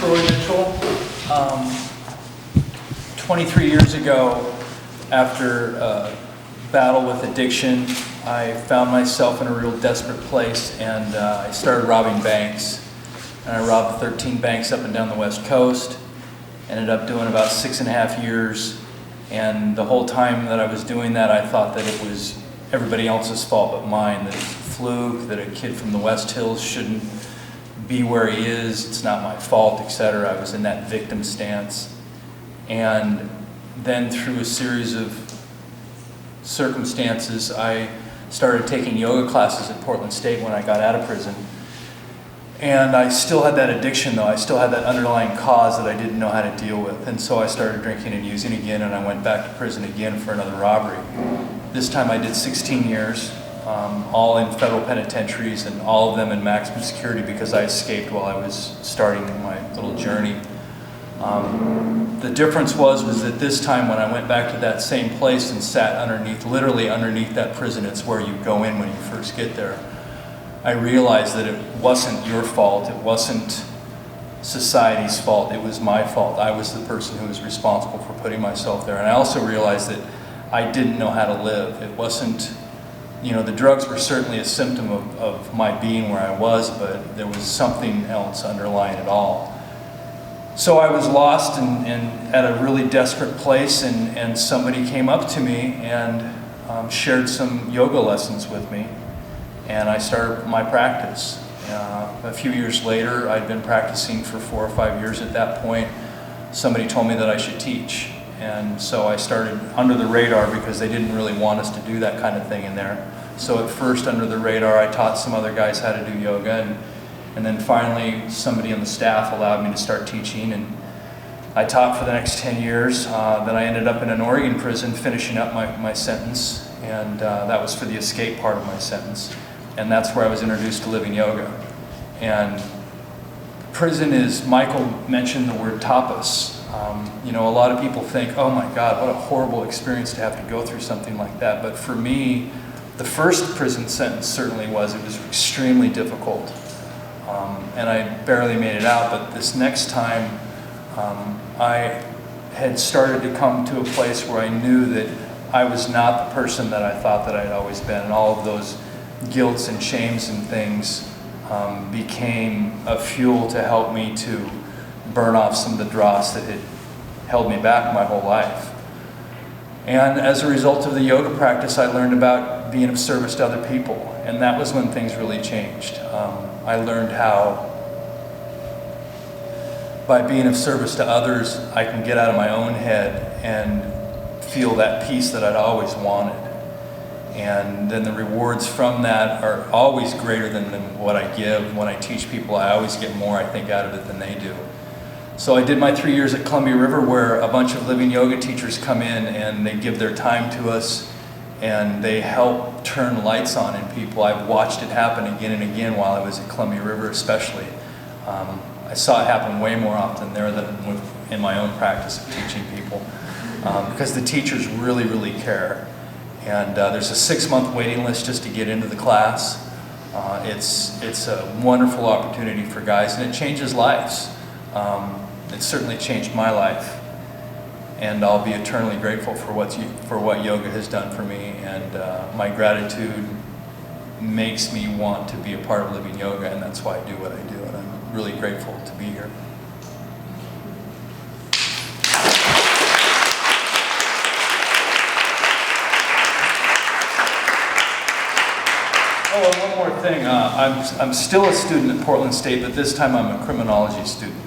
Troy Mitchell. 23 years ago, after a battle with addiction, I found myself in a real desperate place, and I started robbing banks. And I robbed 13 banks up and down the West Coast. Ended up doing about 6.5 years, and the whole time that I was doing that, I thought that it was everybody else's fault but mine, that it's a fluke, that a kid from the West Hills shouldn't be where he is, it's not my fault, etc. I was in that victim stance. And then through a series of circumstances, I started taking yoga classes at Portland State when I got out of prison. And I still had that addiction though, I still had that underlying cause that I didn't know how to deal with. And so I started drinking and using again, and I went back to prison again for another robbery. This time I did 16 years, all in federal penitentiaries, and all of them in maximum security because I escaped while I was starting my little journey. The difference was that this time when I went back to that same place and sat underneath, literally underneath that prison, it's where you go in when you first get there, I realized that it wasn't your fault, it wasn't society's fault, it was my fault. I was the person who was responsible for putting myself there. And I also realized that I didn't know how to live. It wasn't, the drugs were certainly a symptom of my being where I was, but there was something else underlying it all. So I was lost and at a really desperate place, and somebody came up to me and shared some yoga lessons with me. And I started my practice. A few years later, I'd been practicing for 4 or 5 years at that point. Somebody told me that I should teach. And so I started under the radar because they didn't really want us to do that kind of thing in there. So at first, under the radar, I taught some other guys how to do yoga. And then finally, somebody on the staff allowed me to start teaching. And I taught for the next 10 years. Then I ended up in an Oregon prison finishing up my sentence. And that was for the escape part of my sentence. And that's where I was introduced to living yoga. And prison is, Michael mentioned the word tapas. A lot of people think, oh my God, what a horrible experience to have to go through something like that. But for me, the first prison sentence certainly was. It was extremely difficult. And I barely made it out. But this next time, I had started to come to a place where I knew that I was not the person that I thought that I'd always been. And all of those guilts and shames and things became a fuel to help me to burn off some of the dross that had held me back my whole life. And as a result of the yoga practice, I learned about being of service to other people, and that was when things really changed. I learned how by being of service to others, I can get out of my own head and feel that peace that I'd always wanted. And then the rewards from that are always greater than what I give. When I teach people, I always get more, I think, out of it than they do. So I did my 3 years at Columbia River, where a bunch of living yoga teachers come in and they give their time to us and they help turn lights on in people. I've watched it happen again and again while I was at Columbia River especially. I saw it happen way more often there than in my own practice of teaching people, because the teachers really, really care. And there's a 6-month waiting list just to get into the class. It's a wonderful opportunity for guys, and it changes lives. It certainly changed my life, and I'll be eternally grateful for what yoga has done for me. And my gratitude makes me want to be a part of living yoga, and that's why I do what I do. And I'm really grateful to be here. Oh, and one more thing. I'm still a student at Portland State, but this time I'm a criminology student.